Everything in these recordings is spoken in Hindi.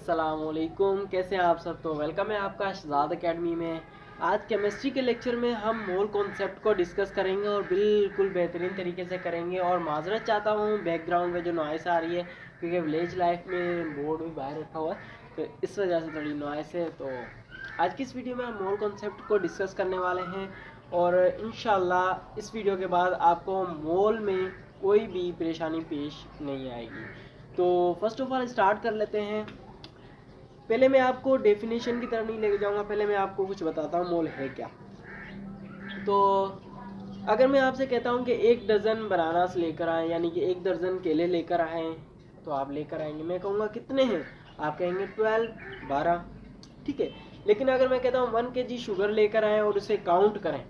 अस्सलामुअलैकुम, कैसे हैं आप सब। तो वेलकम है आपका शहजाद एकेडमी में। आज केमिस्ट्री के लेक्चर में हम मोल कॉन्सेप्ट को डिस्कस करेंगे और बिल्कुल बेहतरीन तरीके से करेंगे। और माजरत चाहता हूँ बैकग्राउंड में जो नॉइस आ रही है, क्योंकि विलेज लाइफ में बोर्ड भी बाहर रखा हुआ है तो इस वजह से थोड़ी नॉइस है। तो आज की इस वीडियो में हम मोल कॉन्सेप्ट को डिस्कस करने वाले हैं और इंशाल्लाह इस वीडियो के बाद आपको मोल में कोई भी परेशानी पेश नहीं आएगी। तो फर्स्ट ऑफ ऑल स्टार्ट कर लेते हैं। पहले मैं आपको डेफिनेशन की तरफ नहीं लेके जाऊंगा, पहले मैं आपको कुछ बताता हूँ मोल है क्या। तो अगर मैं आपसे कहता हूँ कि 1 दर्जन बनानास लेकर आए, यानी कि 1 दर्जन केले लेकर आए, तो आप लेकर आएंगे, मैं कहूँगा कितने हैं, आप कहेंगे 12 ठीक है। लेकिन अगर मैं कहता हूँ 1 kg शुगर लेकर आए और उसे काउंट करें,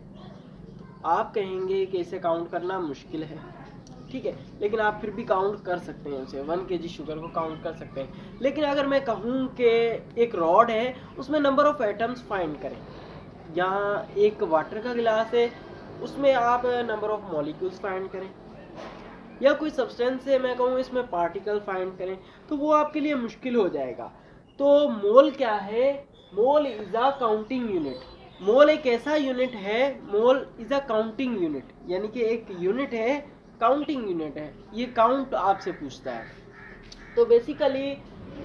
तो आप कहेंगे कि इसे काउंट करना मुश्किल है, ठीक है। लेकिन आप फिर भी काउंट कर सकते हैं, उसे 1 kg शुगर को काउंट कर सकते हैं। लेकिन अगर मैं कहूँ कि एक रॉड है, उसमें नंबर ऑफ एटम्स फाइंड करें, यहाँ एक वाटर का गिलास है, उसमें आप नंबर ऑफ मॉलिक्यूल्स फाइंड करें, या कोई सब्सटेंस है, मैं कहूँ इसमें पार्टिकल फाइंड करें, तो वो आपके लिए मुश्किल हो जाएगा। तो मोल क्या है? Mole is a counting unit. Mole एक ऐसा यूनिट है, mole is a counting unit, यानी कि एक यूनिट है, काउंटिंग यूनिट है, ये काउंट आपसे पूछता है। तो बेसिकली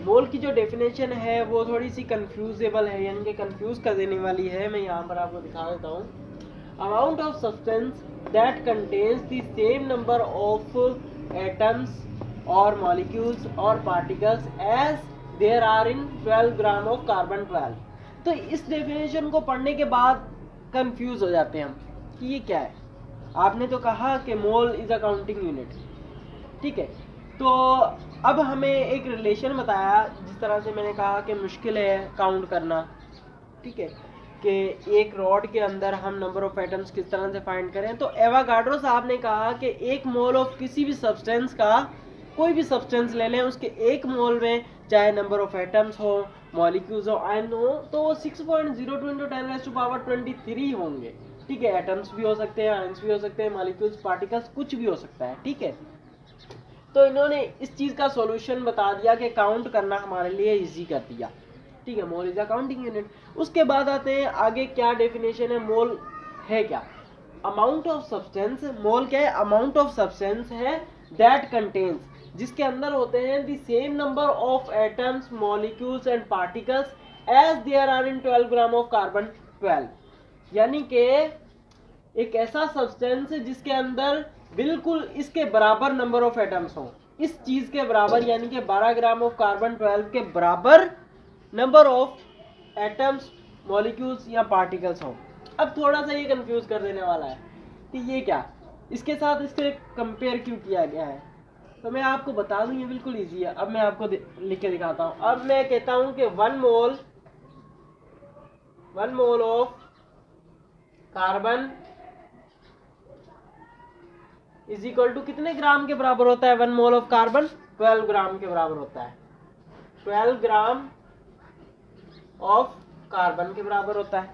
मोल की जो डेफिनेशन है वो थोड़ी सी कंफ्यूजेबल है, यानी कि कंफ्यूज कर देने वाली है। मैं यहाँ पर आपको दिखा देता हूँ। Amount of substance that contains the same number of atoms और मॉलिक्यूल्स और particles as there are in 12 gram of carbon 12। तो इस डेफिनेशन को पढ़ने के बाद कंफ्यूज हो जाते हैं हम कि ये क्या है। आपने तो कहा कि मोल इज अ काउंटिंग यूनिट, ठीक है। तो अब हमें एक रिलेशन बताया, जिस तरह से मैंने कहा कि मुश्किल है काउंट करना, ठीक है, कि एक रॉड के अंदर हम नंबर ऑफ एटम्स किस तरह से फाइंड करें। तो एवागाड्रो साहब ने कहा कि 1 मोल ऑफ किसी भी सब्सटेंस का, कोई भी सब्सटेंस ले लें, उसके 1 मोल में चाहे नंबर ऑफ एटम्स हो, मॉलिक्यूल्स हो, आयन हो, तो वो 6.02 × 10⁻23 होंगे, ठीक है। एटम्स भी हो सकते हैं, आयंस भी हो सकते हैं, मॉलिक्यूल्स, पार्टिकल्स, कुछ भी हो सकता है, ठीक है। तो इन्होंने इस चीज का सॉल्यूशन बता दिया कि काउंट करना हमारे लिए इजी कर दिया, ठीक है। Mole is a counting unit. उसके बाद आते हैं आगे, क्या डेफिनेशन है, मोल है क्या। अमाउंट ऑफ सब्सटेंस, मोल क्या है? अमाउंट ऑफ सब्सटेंस है दैट कंटेन्स, जिसके अंदर होते हैं the same number of atoms, molecules and particles as there are in 12 gram of carbon 12। यानी कि एक ऐसा सब्सटेंस जिसके अंदर बिल्कुल इसके बराबर नंबर ऑफ एटम्स हो, इस चीज के बराबर, यानी कि 12 ग्राम ऑफ कार्बन 12 के बराबर नंबर ऑफ एटम्स, मॉलिक्यूल्स या पार्टिकल्स हो। अब थोड़ा सा ये कंफ्यूज कर देने वाला है कि ये क्या, इसके साथ इसके कंपेयर क्यों किया गया है। तो मैं आपको बता दूं, ये बिल्कुल इजी है। अब मैं आपको लिख के दिखाता हूं। अब मैं कहता हूं कि 1 mole of carbon is equal to कितने ग्राम के बराबर होता है? 1 मोल ऑफ कार्बन 12 ग्राम के बराबर होता है। 12 ग्राम ऑफ कार्बन के बराबर होता है।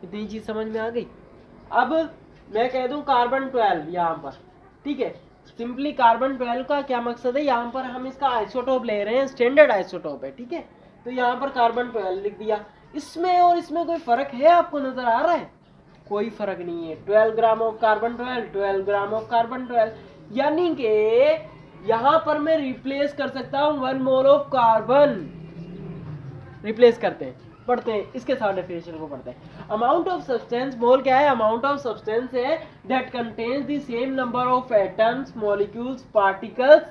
इतनी चीज समझ में आ गई। अब मैं कह दूं कार्बन 12 यहाँ पर, ठीक है। सिंपली कार्बन 12 का क्या मकसद है, यहाँ पर हम इसका आइसोटोप ले रहे हैं, स्टैंडर्ड आइसोटोप है, ठीक है। तो यहाँ पर कार्बन 12 लिख दिया। इसमें और इसमें कोई फर्क है, आपको नजर आ रहा है? कोई फर्क नहीं है। 12 gram of carbon 12, 12 gram of carbon 12, यानी कि यहां पर मैं रिप्लेस कर सकता हूं 1 मोल ऑफ कार्बन। रिप्लेस करते हैं, पढ़ते हैं, इसके साथ डेफिनेशन को पढ़ते हैं। अमाउंट ऑफ सब्सटेंस, मोल क्या है? अमाउंट ऑफ सब्सटेंस है that contains the same number of atoms, molecules, particles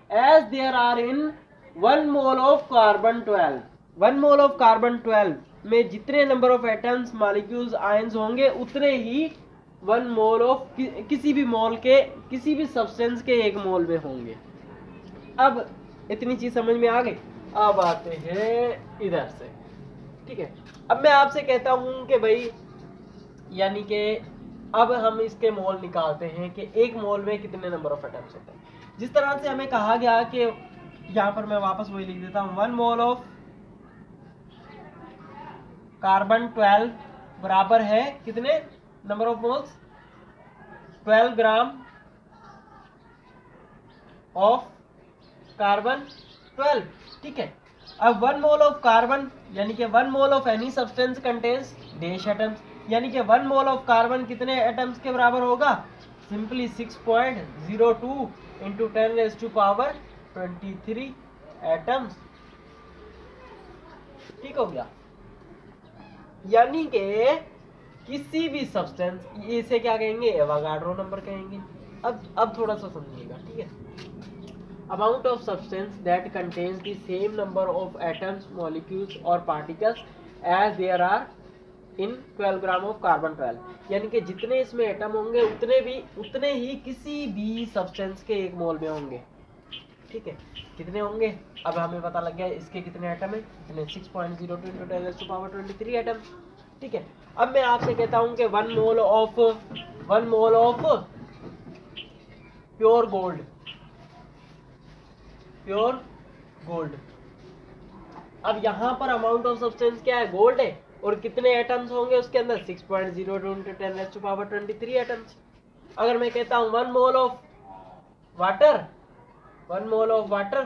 as there are in 1 mole of carbon 12। 1 mole of carbon 12 में जितने number of atoms, molecules, ions होंगे, उतने ही 1 मोल ऑफ किसी भी मोल के, किसी भी सब्सटेंस के 1 मोल में होंगे। अब इतनी चीज समझ में आ गई। अब आते हैं इधर से, ठीक है। अब मैं आपसे कहता हूं कि भाई, यानी कि अब हम इसके मोल निकालते हैं कि 1 मोल में कितने नंबर ऑफ एटम्स होते हैं। जिस तरह से हमें कहा गया कि यहां पर मैं वापस वही लिख देता हूं, 1 मोल ऑफ कार्बन 12 बराबर है कितने number of moles? 12 gram of carbon 12, ठीक है। अब 1 मोल ऑफ कार्बन यानी कि 1 mole of any substance contains dash atoms, यानी कि 1 मोल ऑफ कार्बन कितने एटम्स के बराबर होगा? Simply 6.02 into 10⁻23 atoms. ठीक हो गया। यानी कि किसी भी सब्सटेंस, इसे क्या कहेंगे? एवोगाड्रो नंबर कहेंगे। अब थोड़ा सा समझिएगा, ठीक है। Amount of substance that contains the same number of atoms, molecules और particles as there are in 12 gram of carbon 12, यानी कि जितने इसमें एटम होंगे उतने ही किसी भी सब्सटेंस के 1 मोल में होंगे। ठीक है, कितने होंगे? अब हमें पता लग गया इसके कितने एटम है, कितने 6.02 इंटू 10⁻23 एटम। ठीक है, अब मैं आपसे कहता हूं कि 1 मोल ऑफ प्योर गोल्ड। अब यहाँ पर अमाउंट ऑफ सब्सटेंस क्या है? गोल्ड है, और कितने एटम्स होंगे उसके अंदर? 6.02 इंटू 10⁻23 एटम्स। अगर मैं कहता हूँ 1 मोल ऑफ वाटर,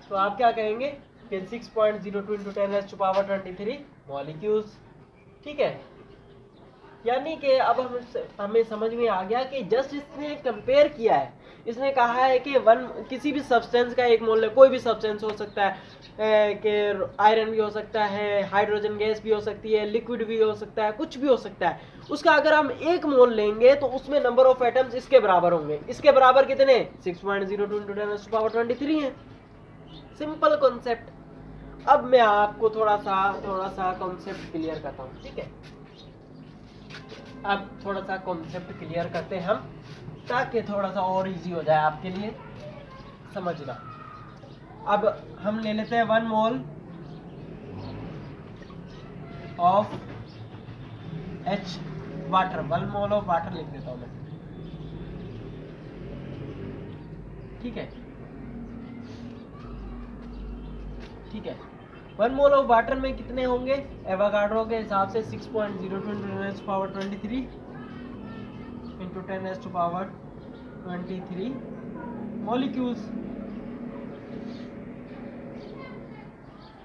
तो आप क्या कहेंगे कि 6.02 इंटू 10⁻23 मॉलिक्यूल्स। ठीक है, यानी कि अब हमें समझ में आ गया कि जस्ट इसने कंपेयर किया है, इसने कहा है कि किसी भी सब्सटेंस का 1 मोल है, कोई भी सब्सटेंस हो सकता है, कि आयरन भी हो सकता है, हाइड्रोजन गैस भी हो सकती है, लिक्विड भी हो सकता है, कुछ भी हो सकता है। उसका अगर हम 1 मोल लेंगे तो उसमें नंबर ऑफ एटम्स इसके बराबर होंगे। इसके बराबर कितने? 6.02 इंटू 10⁻23 है। Simple concept. अब मैं आपको थोड़ा सा कॉन्सेप्ट क्लियर करता हूँ। ठीक है, अब थोड़ा सा कॉन्सेप्ट क्लियर करते हैं हम, ताकि थोड़ा सा और इजी हो जाए आपके लिए समझना। अब हम ले लेते हैं 1 mole of H water, 1 mole of water लिख देता हूं मैं। ठीक है, 1 मोल ऑफ वाटर में कितने होंगे? एवोगाड्रो के हिसाब से 6.02 इंटू 10⁻23 मॉलिक्यूल्स।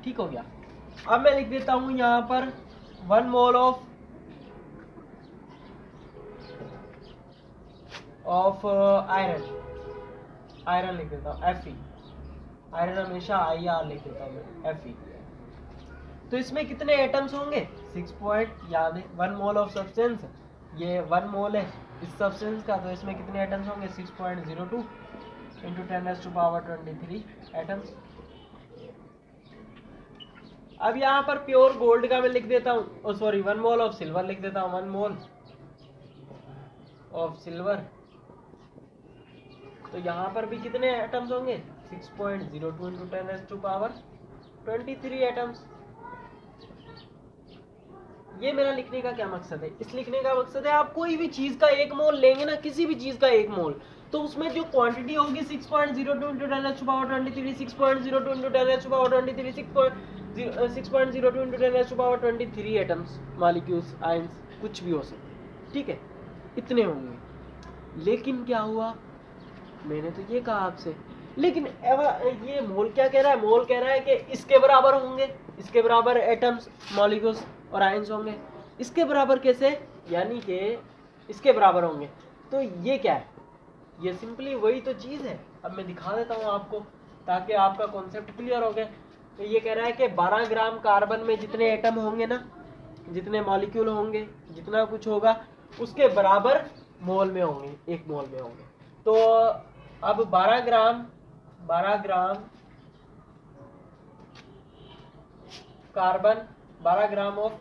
ठीक हो गया। अब मैं लिख देता हूं यहां पर 1 मोल ऑफ आयरन लिख देता हूं, Fe। आयरन हमेशा IR लिख देता हूं मैं, Fe। तो इसमें कितने एटम्स होंगे? 1 मोल ऑफ सब्सटेंस, ये 1 मोल है इस सब्सटेंस का, तो इसमें कितने एटम्स होंगे? 6.02 इंटू 10⁻23 एटम्स। अब यहाँ पर प्योर गोल्ड का मैं लिख देता हूँ, सॉरी 1 मोल ऑफ सिल्वर लिख देता हूँ, 1 मोल ऑफ सिल्वर। तो यहाँ पर भी कितने एटम्स होंगे? 6.02 इंटू 10⁻23 एटम्स। ये मेरा लिखने का क्या मकसद है? इस लिखने का मकसद है, आप कोई भी चीज का 1 मोल लेंगे ना, किसी भी चीज का 1 मोल, तो उसमें जो क्वांटिटी होगी 6.02 into 10⁻23, 6.02 into 10⁻23, 6.02 into 10⁻23 atoms, molecules, ions, कुछ भी हो सकता। ठीक है, इतने होंगे। लेकिन क्या हुआ, मैंने तो ये कहा आपसे, लेकिन ये मोल क्या कह रहा है? मोल कह रहा है कि इसके बराबर होंगे, इसके बराबर एटम्स, मॉलिक्यूल्स और आयंस होंगे। इसके बराबर कैसे? यानी कि इसके बराबर होंगे। तो ये क्या है? ये सिंपली वही तो चीज़ है। अब मैं दिखा देता हूँ आपको, ताकि आपका कॉन्सेप्ट क्लियर हो गया। तो ये कह रहा है कि 12 ग्राम कार्बन में जितने एटम होंगे ना, जितने मॉलिक्यूल होंगे, जितना कुछ होगा, उसके बराबर मोल में होंगे, 1 मोल में होंगे। तो अब 12 gram carbon, 12 gram of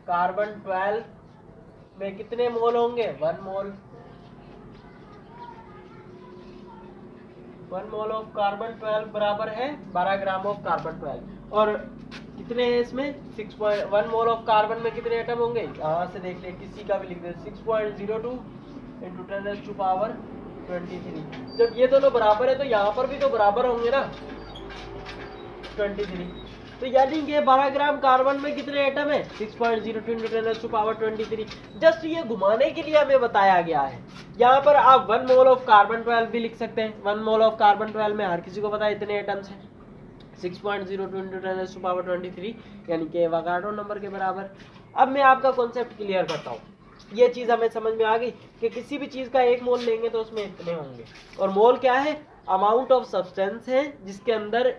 carbon 12 में कितने मोल होंगे? 1 मोल। 1 मोल ऑफ कार्बन 12 बराबर है 12 ग्राम ऑफ कार्बन 12। और कितने हैं इसमें? 1 मोल ऑफ कार्बन में कितने एटम होंगे? यहाँ से देख ले, किसी का भी लिख दे, 6.02 इंटू 10⁻23। जब ये दोनों बराबर है तो यहाँ पर भी तो बराबर होंगे ना, 23। तो यानी कि 12 ग्राम कार्बन में कितने एटम है? 6.02 × 10⁻23। जस्ट ये घुमाने के लिए हमें बताया गया है। यहाँ पर आप 1 मोल ऑफ कार्बन 12 भी लिख सकते हैं। 1 मोल ऑफ कार्बन 12 में हर किसी को पता है इतने एटम्स हैं, 6.02 × 10⁻23, यानी कि एवोगाड्रो नंबर के बराबर। अब मैं आपका कॉन्सेप्ट क्लियर करता हूँ। ये चीज़ हमें समझ में आ गई कि किसी भी चीज़ का 1 मोल लेंगे तो उसमें इतने होंगे। और मोल क्या है? अमाउंट ऑफ सब्सटेंस है जिसके अंदर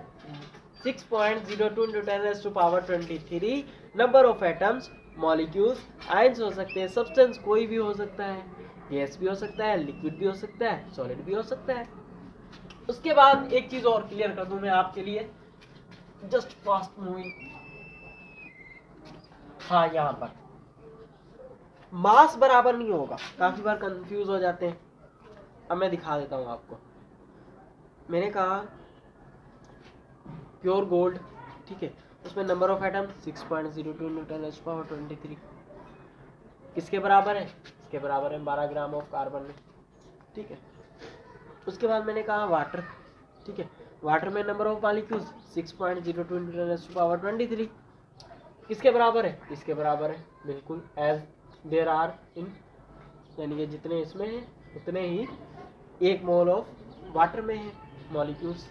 6.02 × 10⁻23 number of atoms, molecules, ions हो सकते हैं। सब्सटेंस कोई भी हो सकता है, गैस भी हो सकता है, लिक्विड भी हो सकता है, सॉलिड भी हो सकता है। उसके बाद एक चीज़ और क्लियर कर दूं मैं आपके लिए, जस्ट फास्ट मूविंग। हाँ, यहाँ पर मास बराबर नहीं होगा, काफी बार कंफ्यूज हो जाते हैं। अब मैं दिखा देता हूँ आपको। मैंने कहा प्योर गोल्ड, ठीक है, उसमें नंबर ऑफ एटम 6.02 × 10⁻23 किसके बराबर है? इसके बराबर है 12 ग्राम ऑफ कार्बन में, ठीक है। उसके बाद मैंने कहा वाटर, ठीक है, वाटर में नंबर ऑफ मॉलिक्यूल्स 6.02 × 10⁻23 किसके बराबर है? इसके बराबर है, बिल्कुल एज देयर आर इन, यानी कि जितने इसमें हैं उतने ही 1 मोल ऑफ वाटर में है मॉलिक्यूल्स,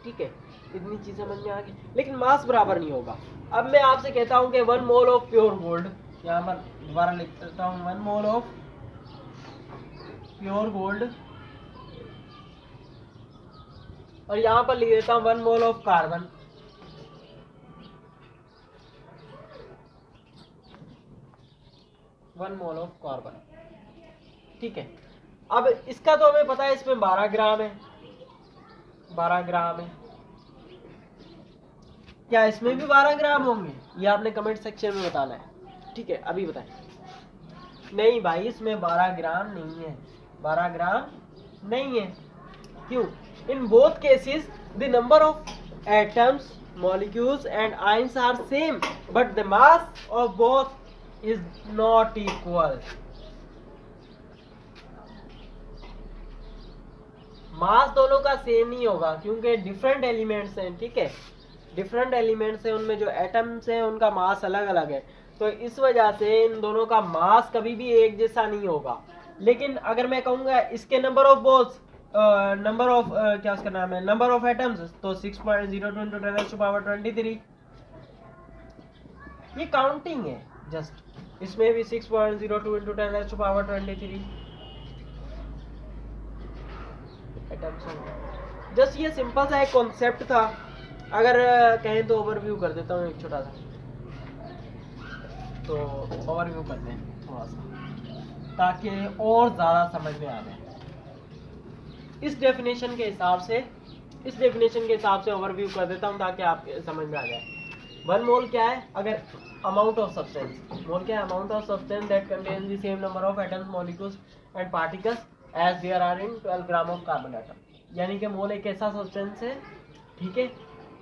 ठीक है। इतनी चीज़ समझ में आ गई, लेकिन मास बराबर नहीं होगा। अब मैं आपसे कहता हूं कि 1 मोल ऑफ प्योर गोल्ड, यहाँ पर दोबारा लिख देता हूँ, 1 मोल ऑफ प्योर गोल्ड, और यहाँ पर लिख देता हूँ 1 mole of carbon, 1 mole of carbon, ठीक है। अब इसका तो हमें पता है, इसमें 12 ग्राम है, 12 ग्राम है। क्या इसमें भी 12 ग्राम होंगे? ये आपने कमेंट सेक्शन में बताना है, ठीक है। अभी बताएं। नहीं भाई, इसमें 12 ग्राम नहीं है, 12 ग्राम नहीं है। क्यों? In both cases the number of atoms, molecules and ions are same, but the mass of both is not equal. मास दोनों का सेम नहीं होगा क्योंकि डिफरेंट एलिमेंट्स हैं, ठीक है, डिफरेंट एलिमेंट्स हैं, उनमें जो एटम्स हैं उनका मास अलग अलग है। तो इस वजह से इन दोनों का मास कभी भी एक जैसा नहीं होगा। लेकिन अगर मैं कहूँगा इसके number of balls, number of क्या उसका नाम है, नंबर ऑफ एटम्स, तो 6.02 × 10⁻23, ये काउंटिंग है जस्ट। इसमें भी 6.02 × 10⁻23 एटम्स होंगे। जस्ट ये सिंपल सा एक कॉन्सेप्ट था। अगर कहें तो ओवरव्यू कर देता हूँ एक छोटा सा, तो ओवरव्यू करते हैं थोड़ा सा ताकि और ज़्यादा समझ में आ जाए। इस डेफिनेशन के हिसाब से ओवरव्यू कर देता हूँ ताकि आप समझ में आ जाए। 1 मोल क्या है? अगर अमाउंट ऑफ सब्सटेंस, मोल क्या है? Amount of substance that contain the same number of atoms, molecules and particles as there are in 12 gram of carbon atom. यानी कि मोल एक ऐसा सब्सटेंस है, ठीक है,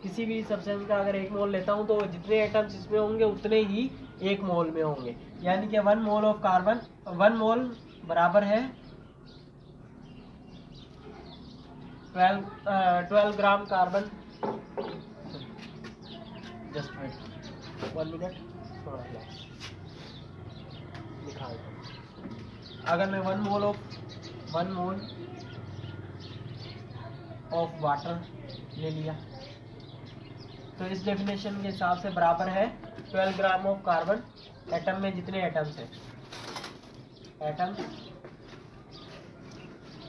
किसी भी सब्सटेंस का अगर 1 मोल लेता हूँ तो जितने एटम्स इसमें होंगे उतने ही 1 मोल में होंगे। यानी कि 1 मोल ऑफ कार्बन, 1 मोल बराबर है 12 gram carbon. Just wait 1 minute, थोड़ा लिखा है। अगर मैं 1 मोल ऑफ वाटर ले लिया तो इस डेफिनेशन के हिसाब से बराबर है 12 ग्राम ऑफ कार्बन। एटम में जितने एटम्स हैं, atoms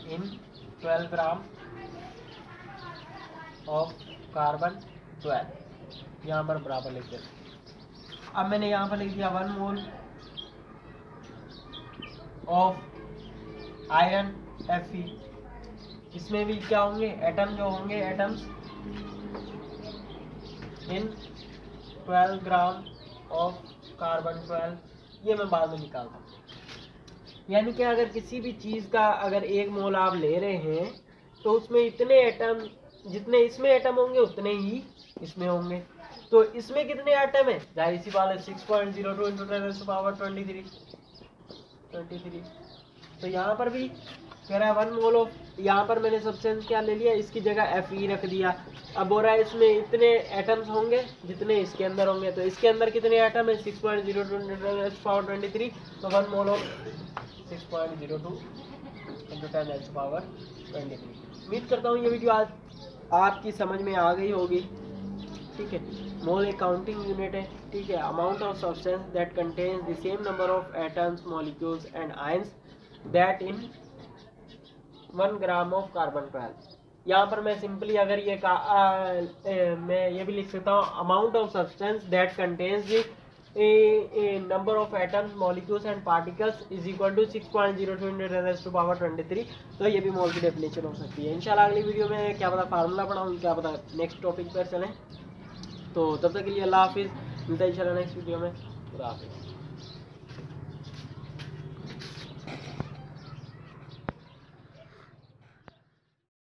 in 12 gram of carbon 12, यहाँ पर बराबर लिख दिया। अब मैंने यहाँ पर लिख दिया 1 मोल ऑफ आयरन Fe। इसमें भी क्या होंगे? एटम जो होंगे, atoms in 12 gram of carbon 12, ये मैं बाद में निकालता हूँ। यानी कि अगर किसी भी चीज़ का अगर 1 मोल आप ले रहे हैं तो उसमें इतने एटम, जितने इसमें एटम होंगे उतने ही इसमें होंगे। तो इसमें कितने एटम है? जाहिर सी बात है 6.02 × 10⁻23। तो यहाँ पर भी कह रहा है 1 मोल ऑफ, यहाँ पर मैंने सब्सटेंस क्या ले लिया, इसकी जगह Fe रख दिया। अब बोल रहा है इसमें इतने एटम्स होंगे जितने इसके अंदर होंगे, तो इसके अंदर कितने एटम है 6.02 तो 1 मोल ऑफ 6.02 × 10⁻23। उम्मीद करता हूँ ये वीडियो आज आपकी समझ में आ गई होगी। ठीक है, मोल एक काउंटिंग यूनिट है। ठीक है, amount of substance that contains the same number of atoms molecules and ions that in 1 gram of carbon 12। यहाँ पर मैं सिंपली अगर ये मैं ये भी लिख सकता हूँ, amount of substance that contains the number of atoms molecules and particles is equal to 6.02 × 10⁻23। तो ये भी मोल की डेफिनेशन हो सकती है। इंशाल्लाह अगली वीडियो में क्या पता फार्मूला पढ़ाऊँ, क्या पता नेक्स्ट टॉपिक पर चलें। तो तब तक के लिए अल्लाह हाफिज़, मिलता है इंशाल्लाह नेक्स्ट वीडियो में। खुदा हाफिज़।